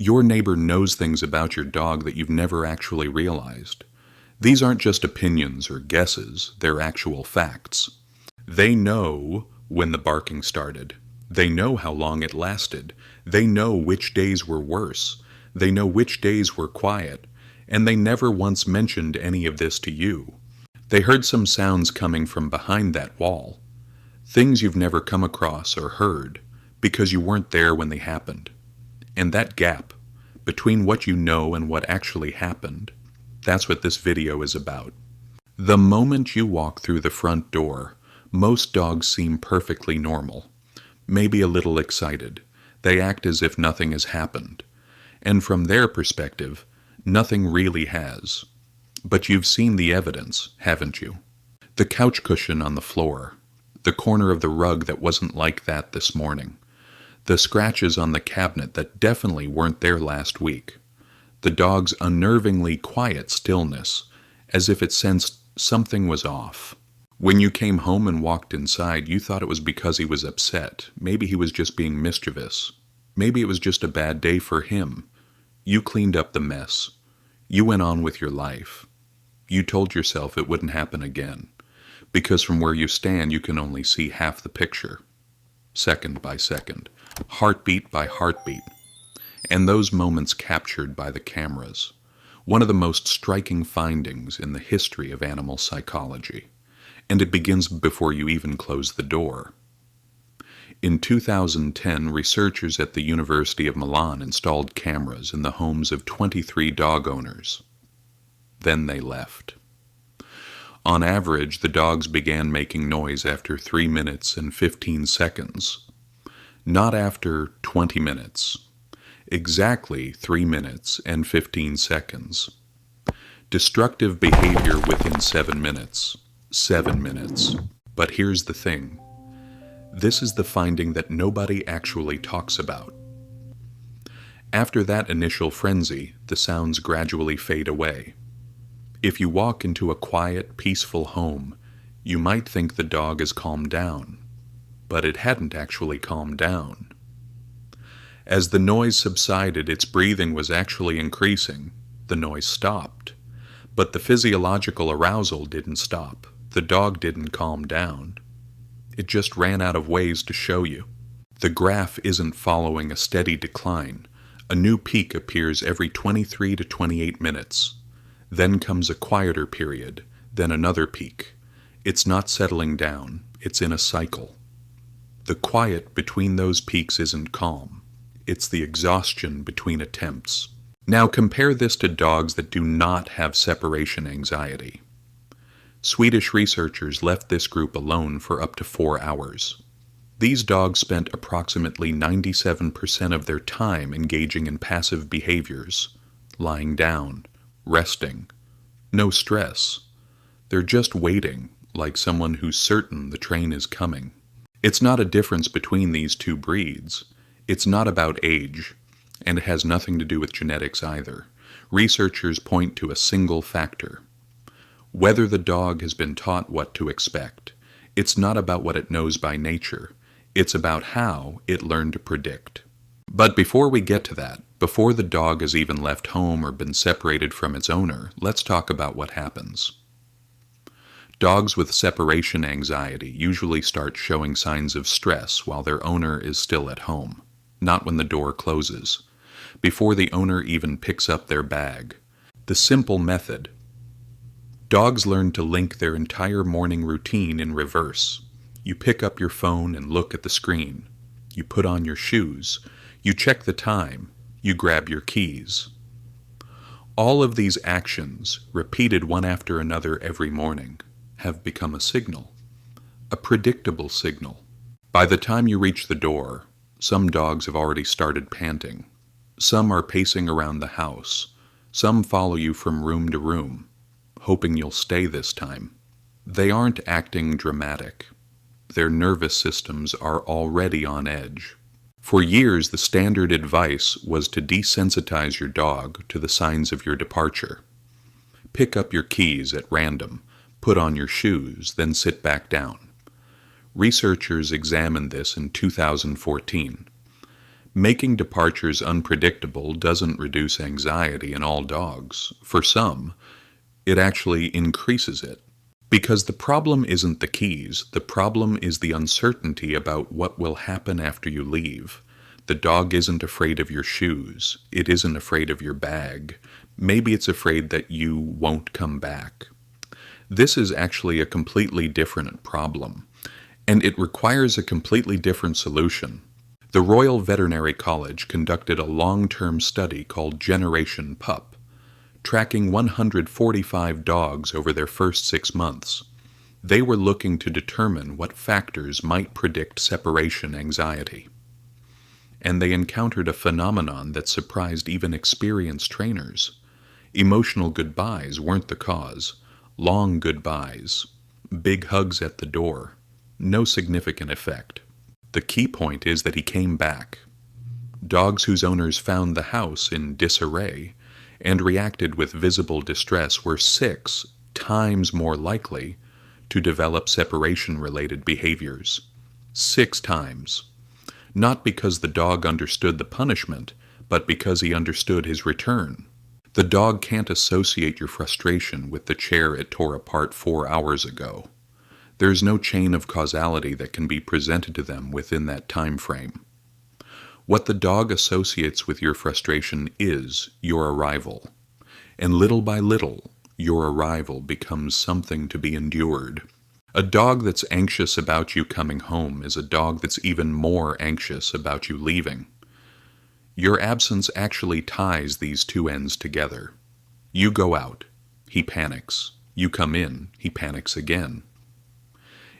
Your neighbor knows things about your dog that you've never actually realized. These aren't just opinions or guesses, they're actual facts. They know when the barking started. They know how long it lasted. They know which days were worse. They know which days were quiet. And they never once mentioned any of this to you. They heard some sounds coming from behind that wall. Things you've never come across or heard because you weren't there when they happened. And that gap between what you know and what actually happened, that's what this video is about. The moment you walk through the front door, most dogs seem perfectly normal, maybe a little excited. They act as if nothing has happened. And from their perspective, nothing really has. But you've seen the evidence, haven't you? The couch cushion on the floor, the corner of the rug that wasn't like that this morning, the scratches on the cabinet that definitely weren't there last week, the dog's unnervingly quiet stillness, as if it sensed something was off. When you came home and walked inside, you thought it was because he was upset. Maybe he was just being mischievous. Maybe it was just a bad day for him. You cleaned up the mess. You went on with your life. You told yourself it wouldn't happen again, because from where you stand you can only see half the picture, second by second, heartbeat by heartbeat, and those moments captured by the cameras, one of the most striking findings in the history of animal psychology, and it begins before you even close the door. In 2010, researchers at the University of Milan installed cameras in the homes of 23 dog owners. Then they left. On average, the dogs began making noise after 3 minutes and 15 seconds. Not after 20 minutes. Exactly 3 minutes and 15 seconds. Destructive behavior within 7 minutes. 7 minutes. But here's the thing. This is the finding that nobody actually talks about. After that initial frenzy, the sounds gradually fade away. If you walk into a quiet, peaceful home, you might think the dog has calmed down, but it hadn't actually calmed down. As the noise subsided, its breathing was actually increasing. The noise stopped, but the physiological arousal didn't stop. The dog didn't calm down. It just ran out of ways to show you. The graph isn't following a steady decline. A new peak appears every 23 to 28 minutes. Then comes a quieter period, then another peak. It's not settling down, it's in a cycle. The quiet between those peaks isn't calm. It's the exhaustion between attempts. Now compare this to dogs that do not have separation anxiety. Swedish researchers left this group alone for up to 4 hours. These dogs spent approximately 97% of their time engaging in passive behaviors, lying down, resting, no stress. They're just waiting, like someone who's certain the train is coming. It's not a difference between these two breeds. It's not about age, and it has nothing to do with genetics either. Researchers point to a single factor. Whether the dog has been taught what to expect. It's not about what it knows by nature. It's about how it learned to predict. But before we get to that, before the dog has even left home or been separated from its owner, let's talk about what happens. Dogs with separation anxiety usually start showing signs of stress while their owner is still at home, not when the door closes, before the owner even picks up their bag. The simple method. Dogs learn to link their entire morning routine in reverse. You pick up your phone and look at the screen. You put on your shoes. You check the time. You grab your keys. All of these actions, repeated one after another every morning, have become a signal, a predictable signal. By the time you reach the door, some dogs have already started panting. Some are pacing around the house. Some follow you from room to room, hoping you'll stay this time. They aren't acting dramatic. Their nervous systems are already on edge. For years, the standard advice was to desensitize your dog to the signs of your departure. Pick up your keys at random, put on your shoes, then sit back down. Researchers examined this in 2014. Making departures unpredictable doesn't reduce anxiety in all dogs. For some, it actually increases it. Because the problem isn't the keys, the problem is the uncertainty about what will happen after you leave. The dog isn't afraid of your shoes. It isn't afraid of your bag. Maybe it's afraid that you won't come back. This is actually a completely different problem, and it requires a completely different solution. The Royal Veterinary College conducted a long-term study called Generation Pup, tracking 145 dogs over their first 6 months. They were looking to determine what factors might predict separation anxiety. And they encountered a phenomenon that surprised even experienced trainers. Emotional goodbyes weren't the cause. Long goodbyes, big hugs at the door, no significant effect. The key point is that he came back. Dogs whose owners found the house in disarray and reacted with visible distress were 6 times more likely to develop separation-related behaviors. 6 times. Not because the dog understood the punishment, but because he understood his return. The dog can't associate your frustration with the chair it tore apart 4 hours ago. There's no chain of causality that can be presented to them within that time frame. What the dog associates with your frustration is your arrival. And little by little, your arrival becomes something to be endured. A dog that's anxious about you coming home is a dog that's even more anxious about you leaving. Your absence actually ties these two ends together. You go out, he panics. You come in, he panics again.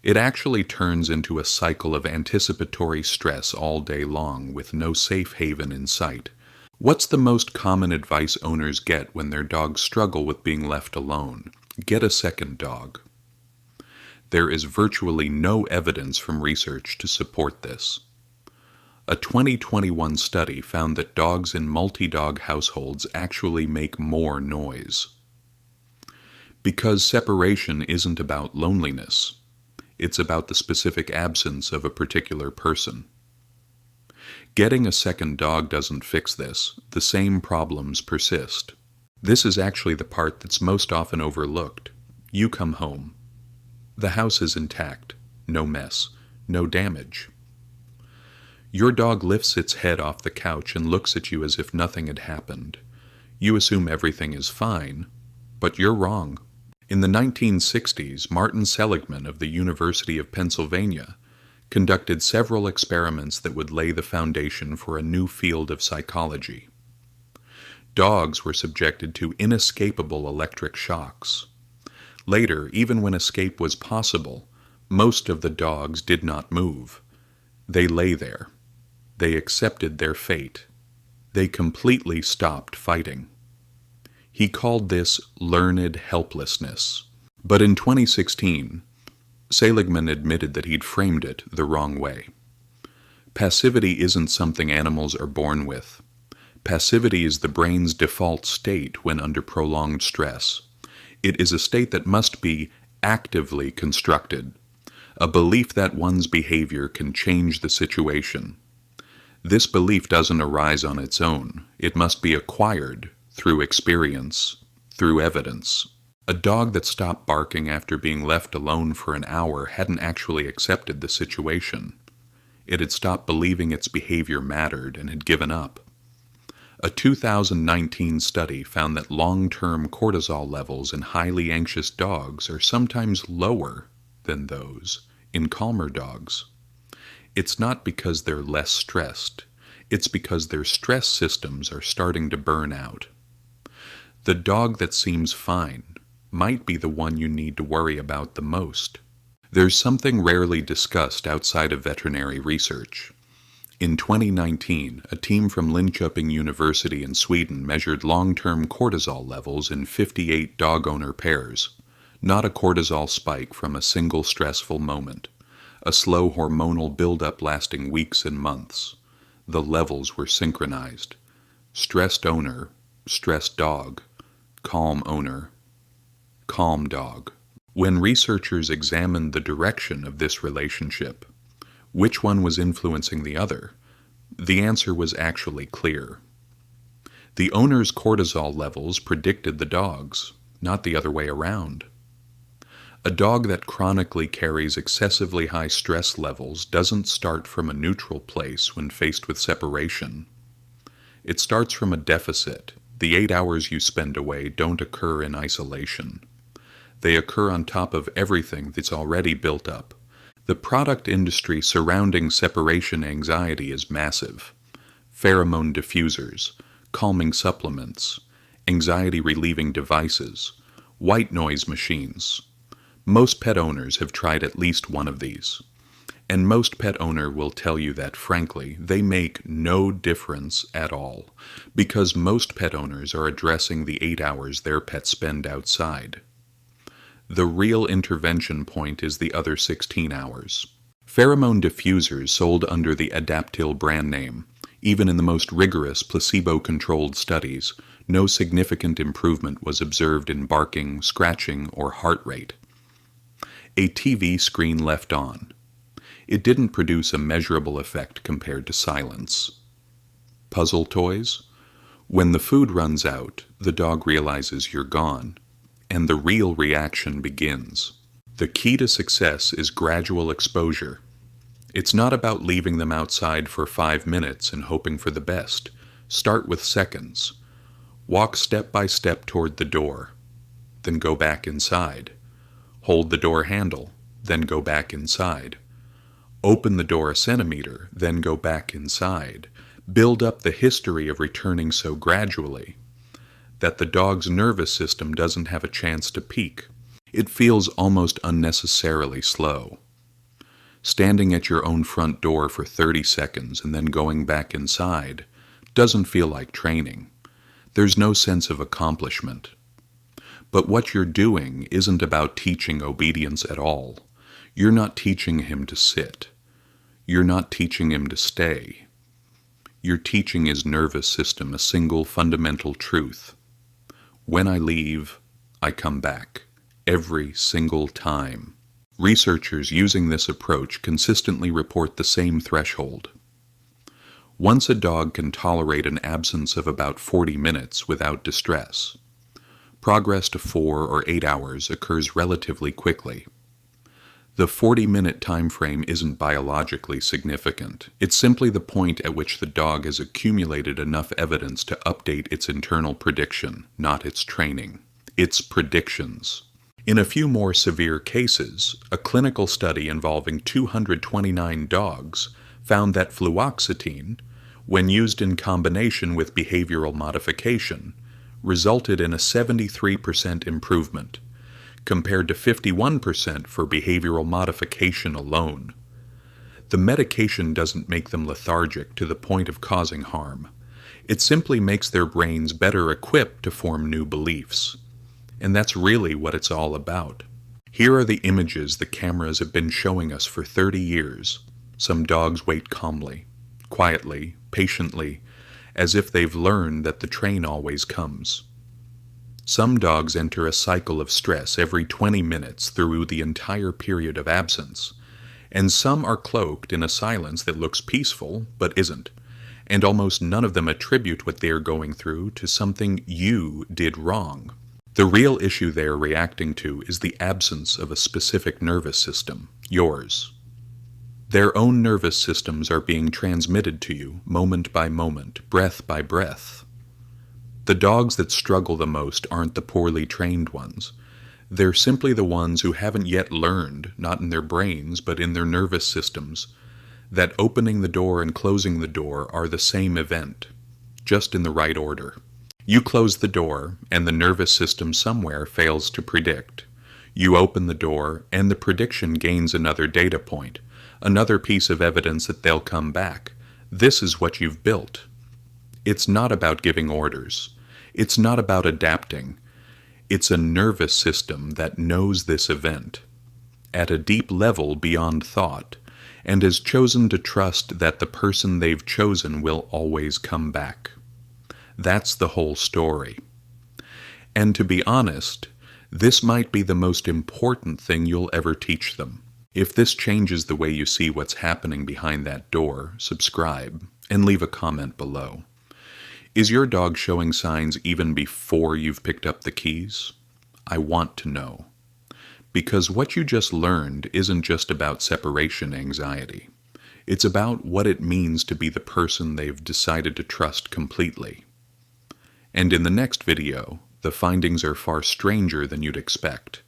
It actually turns into a cycle of anticipatory stress all day long with no safe haven in sight. What's the most common advice owners get when their dogs struggle with being left alone? Get a second dog. There is virtually no evidence from research to support this. A 2021 study found that dogs in multi-dog households actually make more noise. Because separation isn't about loneliness. It's about the specific absence of a particular person. Getting a second dog doesn't fix this. The same problems persist. This is actually the part that's most often overlooked. You come home. The house is intact. No mess. No damage. Your dog lifts its head off the couch and looks at you as if nothing had happened. You assume everything is fine, but you're wrong. In the 1960s, Martin Seligman of the University of Pennsylvania conducted several experiments that would lay the foundation for a new field of psychology. Dogs were subjected to inescapable electric shocks. Later, even when escape was possible, most of the dogs did not move. They lay there. They accepted their fate. They completely stopped fighting. He called this learned helplessness. But in 2016, Seligman admitted that he'd framed it the wrong way. Passivity isn't something animals are born with. Passivity is the brain's default state when under prolonged stress. It is a state that must be actively constructed, a belief that one's behavior can change the situation. This belief doesn't arise on its own. It must be acquired through experience, through evidence. A dog that stopped barking after being left alone for an hour hadn't actually accepted the situation. It had stopped believing its behavior mattered and had given up. A 2019 study found that long-term cortisol levels in highly anxious dogs are sometimes lower than those in calmer dogs. It's not because they're less stressed. It's because their stress systems are starting to burn out. The dog that seems fine might be the one you need to worry about the most. There's something rarely discussed outside of veterinary research. In 2019, a team from Linköping University in Sweden measured long-term cortisol levels in 58 dog owner pairs, not a cortisol spike from a single stressful moment, a slow hormonal buildup lasting weeks and months. The levels were synchronized. Stressed owner, stressed dog, calm owner, calm dog. When researchers examined the direction of this relationship, which one was influencing the other, The answer was actually clear. The owner's cortisol levels predicted the dog's, not the other way around. A dog that chronically carries excessively high stress levels doesn't start from a neutral place when faced with separation. It starts from a deficit. The 8 hours you spend away don't occur in isolation. They occur on top of everything that's already built up. The product industry surrounding separation anxiety is massive. Pheromone diffusers, calming supplements, anxiety-relieving devices, white noise machines. Most pet owners have tried at least one of these. And most pet owner will tell you that, frankly, they make no difference at all, because most pet owners are addressing the 8 hours their pets spend outside. The real intervention point is the other 16 hours. Pheromone diffusers sold under the Adaptil brand name. Even in the most rigorous placebo-controlled studies, no significant improvement was observed in barking, scratching, or heart rate. A TV screen left on. It didn't produce a measurable effect compared to silence. Puzzle toys? When the food runs out, the dog realizes you're gone, and the real reaction begins. The key to success is gradual exposure. It's not about leaving them outside for 5 minutes and hoping for the best. Start with seconds. Walk step by step toward the door, then go back inside. Hold the door handle, then go back inside. Open the door a centimeter, then go back inside. Build up the history of returning so gradually that the dog's nervous system doesn't have a chance to peak. It feels almost unnecessarily slow. Standing at your own front door for 30 seconds and then going back inside doesn't feel like training. There's no sense of accomplishment. But what you're doing isn't about teaching obedience at all. You're not teaching him to sit. You're not teaching him to stay. You're teaching his nervous system a single fundamental truth. When I leave, I come back. Every single time. Researchers using this approach consistently report the same threshold. Once a dog can tolerate an absence of about 40 minutes without distress, progress to 4 or 8 hours occurs relatively quickly. The 40-minute time frame isn't biologically significant. It's simply the point at which the dog has accumulated enough evidence to update its internal prediction, not its training. Its predictions. In a few more severe cases, a clinical study involving 229 dogs found that fluoxetine, when used in combination with behavioral modification, resulted in a 73% improvement, compared to 51% for behavioral modification alone. The medication doesn't make them lethargic to the point of causing harm. It simply makes their brains better equipped to form new beliefs. And that's really what it's all about. Here are the images the cameras have been showing us for 30 years. Some dogs wait calmly, quietly, patiently, as if they've learned that the train always comes. Some dogs enter a cycle of stress every 20 minutes through the entire period of absence, and some are cloaked in a silence that looks peaceful but isn't, and almost none of them attribute what they're going through to something you did wrong. The real issue they're reacting to is the absence of a specific nervous system, yours. Their own nervous systems are being transmitted to you, moment by moment, breath by breath. The dogs that struggle the most aren't the poorly trained ones. They're simply the ones who haven't yet learned, not in their brains, but in their nervous systems, that opening the door and closing the door are the same event, just in the right order. You close the door, and the nervous system somewhere fails to predict. You open the door, and the prediction gains another data point, another piece of evidence that they'll come back. This is what you've built. It's not about giving orders. It's not about adapting. It's a nervous system that knows this event at a deep level beyond thought, and has chosen to trust that the person they've chosen will always come back. That's the whole story. And to be honest, this might be the most important thing you'll ever teach them. If this changes the way you see what's happening behind that door, subscribe and leave a comment below. Is your dog showing signs even before you've picked up the keys? I want to know. Because what you just learned isn't just about separation anxiety. It's about what it means to be the person they've decided to trust completely. And in the next video, the findings are far stranger than you'd expect.